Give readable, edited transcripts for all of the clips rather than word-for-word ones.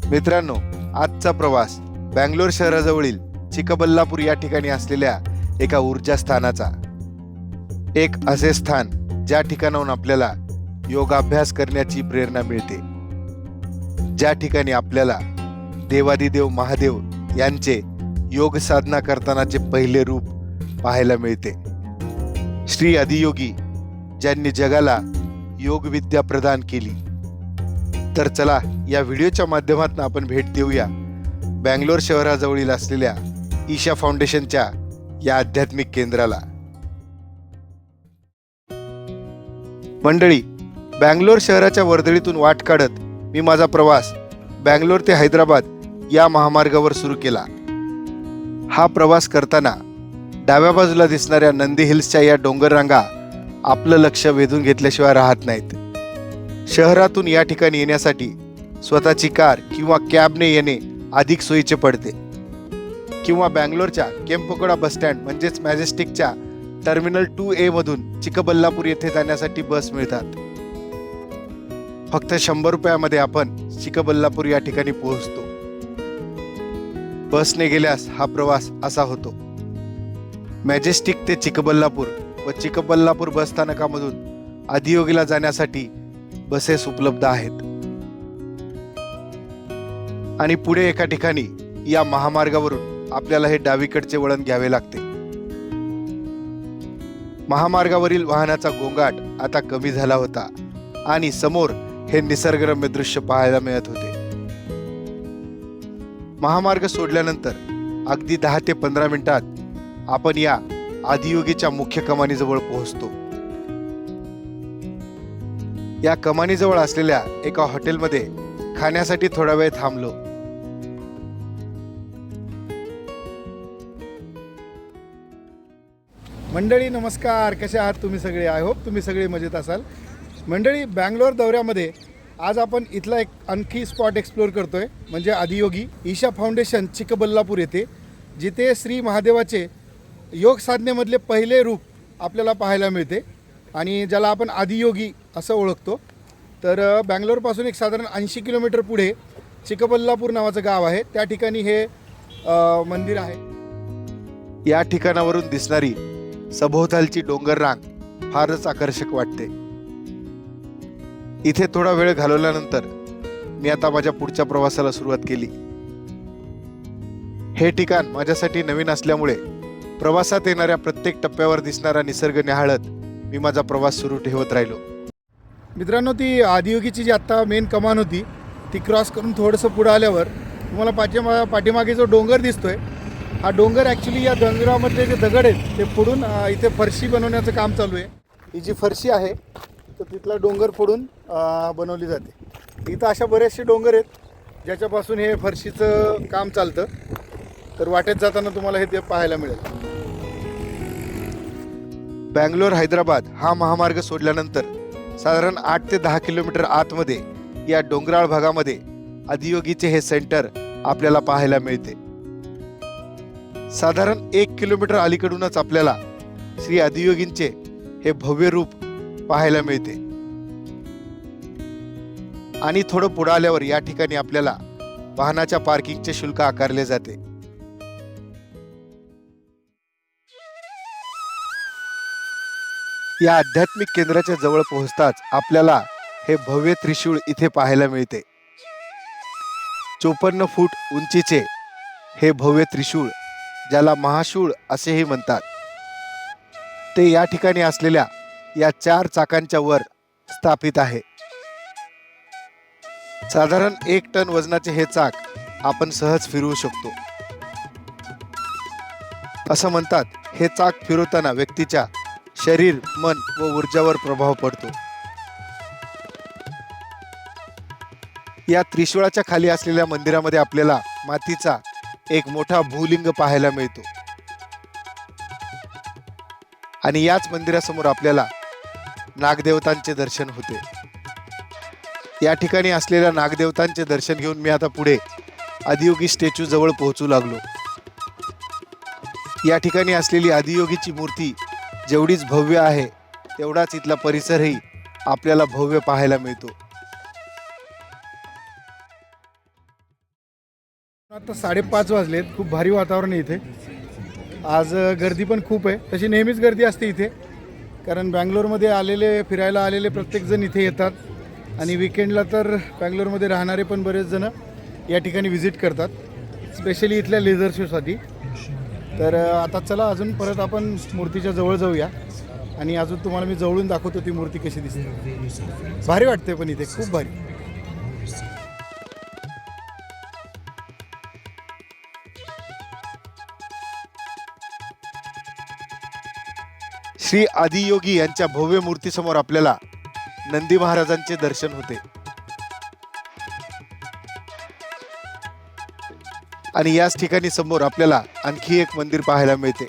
मित्रांनो, आजचा प्रवास बँगलोर शहराजवळील चिकबल्लापूर या ठिकाणी असलेल्या एका ऊर्जा स्थानाचा. एक असे स्थान ज्या ठिकाणाहून आपल्याला योगाभ्यास करण्याची प्रेरणा मिळते, ज्या ठिकाणी आपल्याला देवादिदेव महादेव यांचे योग साधना करतानाचे पहिले रूप पाहायला मिळते. श्री आदियोगी ज्यांनी जगाला योग विद्या प्रदान केली. तर चला या व्हिडिओच्या माध्यमातून आपण भेट देऊया बँगलोर शहराजवळील असलेल्या ईशा फाउंडेशनच्या या आध्यात्मिक केंद्राला. मंडळी, बँगलोर शहराच्या वर्दळीतून वाट काढत मी माझा प्रवास बँगलोर ते हैदराबाद या महामार्गावर सुरू केला. हा प्रवास करताना डाव्या बाजूला दिसणाऱ्या नंदी हिल्सच्या या डोंगर रांगा आपलं लक्ष वेधून घेतल्याशिवाय राहत नाहीत. शहरातून या ठिकाणी येण्यासाठी स्वतःची कार किंवा कॅबने येणे अधिक सोयीचे पडते, किंवा बँगलोरच्या केम्पकोडा बसस्टँड म्हणजेच मॅजेस्टिकच्या टर्मिनल 2A मधून चिकबल्लापूर येथे जाण्यासाठी बस मिळतात. फक्त 100 रुपयामध्ये आपण चिकबल्लापूर या ठिकाणी पोहोचतो. बसने गेल्यास हा प्रवास असा होतो. मॅजेस्टिक ते चिकबल्लापूर व चिकबल्लापूर बस स्थानकामधून आदियोगीला जाण्यासाठी बसेस उपलब्ध आहेत. आणि पुढे एका ठिकाणी या महामार्गावरून आपल्याला हे डावीकडचे वळण घ्यावे लागते. महामार्गावरील वाहनाचा गोंगाट आता कमी झाला होता आणि समोर हे निसर्गरम्य दृश्य पाहायला मिळत होते. महामार्ग सोडल्यानंतर अगदी 10 ते 15 मिनिटात आपण या आदियोगीच्या मुख्य कमानीजवळ पोहोचतो. या कमानीजवळ असलेल्या एका हॉटेलमध्ये खाण्यासाठी थोडा वेळ थांबलो. मंडळी नमस्कार, कसे आहात तुम्ही सगळे? आय होप तुम्ही सगळे मजेत असाल. मंडळी, बँगलोर दौऱ्यामध्ये आज आपण इथला एक आणखी स्पॉट एक्सप्लोर करतोय, म्हणजे आदियोगी ईशा फाउंडेशन चिकबल्लापूर येथे, जिथे श्री महादेवाचे योग साधनेमधले पहिले रूप आपल्याला पाहायला मिळते आणि ज्याला आपण आदियोगी असं ओळखतो. तर बँगलोरपासून एक साधारण 80 किलोमीटर पुढे चिकबल्लापूर नावाचं गाव आहे. त्या ठिकाणी हे मंदिर आहे. या ठिकाणावरून दिसणारी सभोवतालची डोंगर रांग फारच आकर्षक वाटते. इथे थोडा वेळ घालवल्यानंतर मी आता माझ्या पुढच्या प्रवासाला सुरुवात केली. हे ठिकाण माझ्यासाठी नवीन असल्यामुळे प्रवासात येणाऱ्या प्रत्येक टप्प्यावर दिसणारा निसर्ग निहाळत मी माझा प्रवास सुरू ठेवत राहिलो. मित्रांनो, ती आदियोगीची जी आत्ता मेन कमान होती ती क्रॉस करून थोडंसं पुढं आल्यावर तुम्हाला पाठीमागे जो डोंगर दिसतोय, हा डोंगर ॲक्च्युली या डोंगरामधले जे दगड आहेत ते फोडून इथे फरशी बनवण्याचं काम चालू आहे. ही जी फरशी आहे तर तिथला डोंगर फोडून बनवली जाते. इथं अशा बरेचसे डोंगर आहेत ज्याच्यापासून हे फरशीचं काम चालतं. तर वाटेत जाताना तुम्हाला हे ते पाहायला मिळेल. बँगलोर हैदराबाद हा महामार्ग सोडल्यानंतर साधारण 8 ते 10 किलोमीटर आतमध्ये या डोंगराळ भागामध्ये आदियोगीचे हे सेंटर आपल्याला पाहायला मिळते. साधारण 1 किलोमीटर अलीकडूनच आपल्याला श्री आदियोगींचे हे भव्य रूप पाहायला मिळते. आणि थोडं पुढे आल्यावर या ठिकाणी आपल्याला वाहनाच्या पार्किंगचे शुल्क आकारले जाते. या आध्यात्मिक केंद्राच्या जवळ पोहोचताच आपल्याला हे भव्य त्रिशूळ इथे पाहायला मिळते. 54 फूट उंचीचे हे भव्य त्रिशूळ, ज्याला महाशूळ असेही म्हणतात, ते या ठिकाणी असलेल्या या 4 चाकांच्या वर स्थापित आहे. साधारण 1 टन वजनाचे हे चाक आपण सहज फिरवू शकतो. असं म्हणतात, हे चाक फिरवताना व्यक्तीच्या शरीर, मन व ऊर्जावर प्रभाव पडतो. या त्रिशूळाच्या खाली असलेल्या मंदिरामध्ये आपल्याला मातीचा एक मोठा भूलिंग पाहायला मिळतो. आणि याच मंदिरासमोर आपल्याला नागदेवतांचे दर्शन होते. या ठिकाणी असलेल्या नागदेवतांचे दर्शन घेऊन मी आता पुढे आदियोगी स्टॅच्यू जवळ पोहोचू लागलो. या ठिकाणी असलेली आदियोगीची मूर्ती जेवढीच भव्य आहे, तेवढाच इथला परिसरही आपल्याला भव्य पाहायला मिळतो. आता 5:30 वाजलेत. खूप भारी वातावरण आहे इथे. आज गर्दी पण खूप आहे. तशी नेहमीच गर्दी असते इथे, कारण बँगलोरमध्ये आलेले फिरायला आलेले प्रत्येकजण इथे येतात आणि विकेंडला तर बँगलोरमध्ये राहणारे पण बरेच जण या ठिकाणी व्हिजिट करतात, स्पेशली इथल्या लेझर शोसाठी. तर आता चला अजून परत आपण मूर्तीच्या जवळ जाऊया आणि अजून तुम्हाला मी जवळून दाखवतो ती मूर्ती कशी दिसते. भारी वाटते पण इथे, खूप भारी. श्री आदियोगी यांच्या भव्य मूर्तीसमोर आपल्याला नंदी महाराजांचे दर्शन होते आणि याच ठिकाणी समोर आपल्याला आणखी एक मंदिर पाहायला मिळते,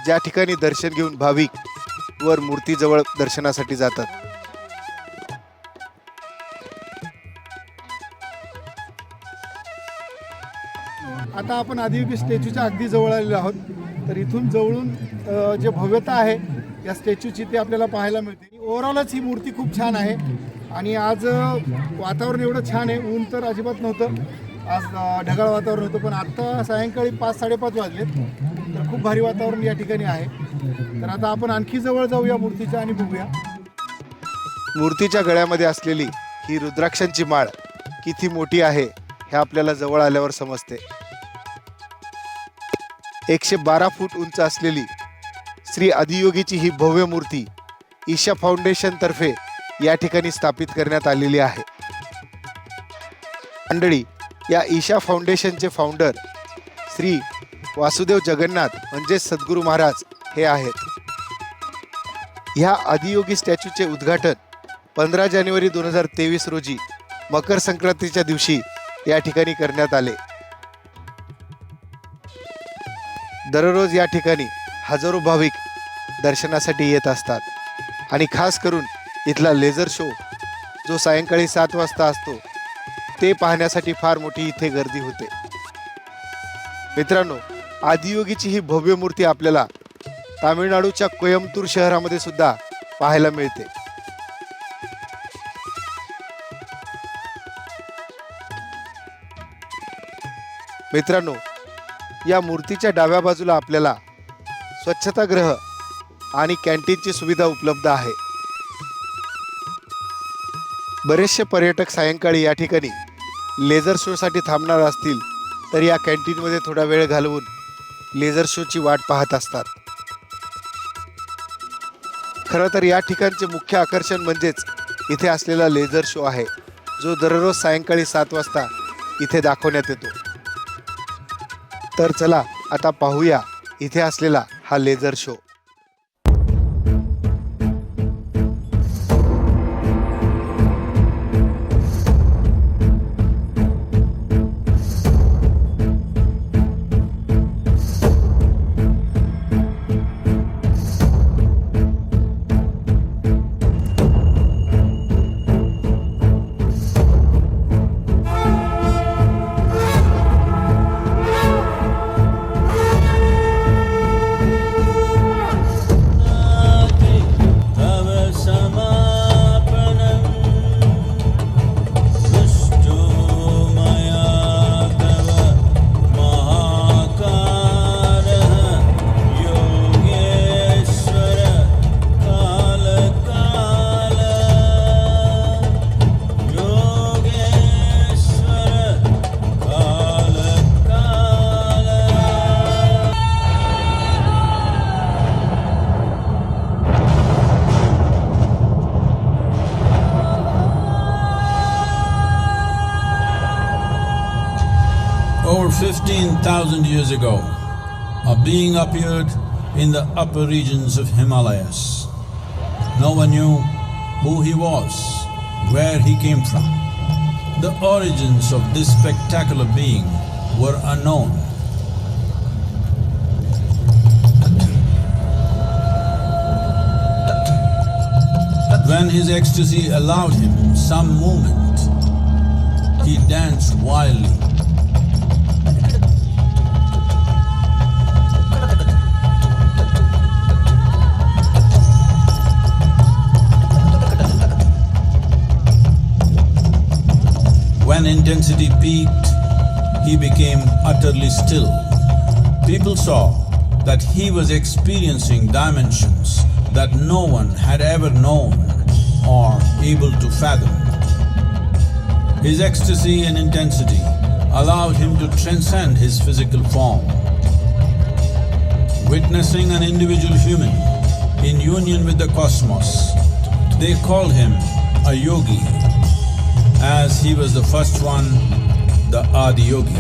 ज्या ठिकाणी दर्शन घेऊन भाविक वर मूर्तीजवळ दर्शनासाठी जातात. आता आपण आदियोगी स्टॅच्यूच्या अगदी जवळ आलेलो आहोत. तर इथून जवळून जे भव्यता आहे या स्टॅच्यूची ते आपल्याला पाहायला मिळते. ओव्हरऑलच ही मूर्ती खूप छान आहे आणि आज वातावरण एवढं छान आहे. ऊन तर अजिबात नव्हतं, आज ढगाळ वातावरण होतं, पण आत्ता सायंकाळी 5-5:30 वाजलेत. तर खूप भारी वातावरण या ठिकाणी आहे. तर आता आपण आणखी जवळ जाऊया मूर्तीच्या आणि बघूया. मूर्तीच्या गळ्यामध्ये असलेली ही रुद्राक्षांची माळ किती मोठी आहे हे आपल्याला जवळ आल्यावर समजते. 112 फूट उंच असलेली श्री आदियोगीची ही भव्य मूर्ती ईशा फाउंडेशन तर्फे या ठिकाणी स्थापित करण्यात आलेली आहे. मंडळी, या ईशा फाउंडेशनचे फाउंडर श्री वासुदेव जगन्नाथ म्हणजे सद्गुरू महाराज हे आहेत. ह्या आदियोगी स्टॅच्यूचे उद्घाटन 15 जानेवारी 2023 रोजी मकर संक्रांतीच्या दिवशी या ठिकाणी करण्यात आले. दररोज या ठिकाणी हजारो भाविक दर्शनासाठी येत असतात आणि खास करून इथला लेझर शो जो सायंकाळी 7 वाजता असतो ते पाहण्यासाठी फार मोठी इथे गर्दी होते. मित्रांनो, आदियोगीची ही भव्य मूर्ती आपल्याला तामिळनाडूच्या कोयंबतूर शहरामध्ये सुद्धा पाहायला मिळते. मित्रांनो, या मूर्तीच्या डाव्या बाजूला आपल्याला स्वच्छतागृह आणि कॅन्टीनची सुविधा उपलब्ध आहे. बरेचसे पर्यटक सायंकाळी या ठिकाणी लेझर शोसाठी थांबणार असतील तर या कॅन्टीनमध्ये थोडा वेळ घालवून लेझर शोची वाट पाहत असतात. खरं तर या ठिकाणचे मुख्य आकर्षण म्हणजेच इथे असलेला लेझर शो आहे, जो दररोज सायंकाळी 7 वाजता इथे दाखवण्यात येतो. तर चला आता पाहूया इथे असलेला हा laser show. Over 15,000 years ago, a being appeared in the upper regions of Himalayas. No one knew who he was, where he came from. The origins of this spectacular being were unknown. When his ecstasy allowed him some movement, he danced wildly. When intensity peaked, he became utterly still. People saw that he was experiencing dimensions that no one had ever known or able to fathom. His ecstasy and intensity allowed him to transcend his physical form. Witnessing an individual human in union with the cosmos, they called him a yogi, as he was the first one, the Adi Yogi.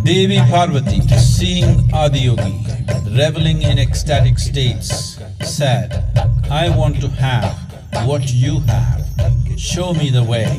Devi Parvati, seeing Adiyogi reveling in ecstatic states, said, "I want to have what you have. Show me the way."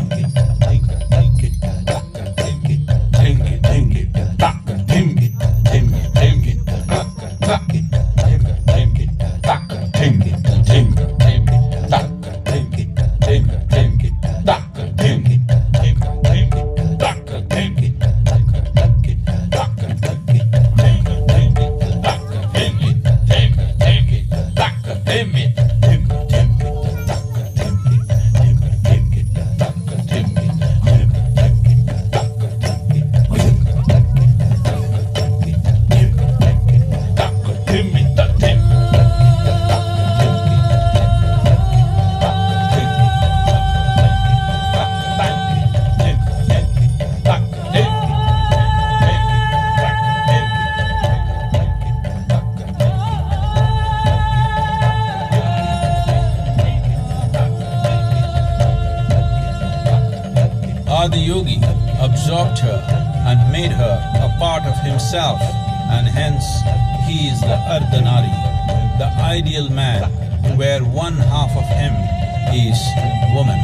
Adiyogi absorbed her and made her a part of himself, and hence he is the Ardhanari, the ideal man, where one half of him is woman.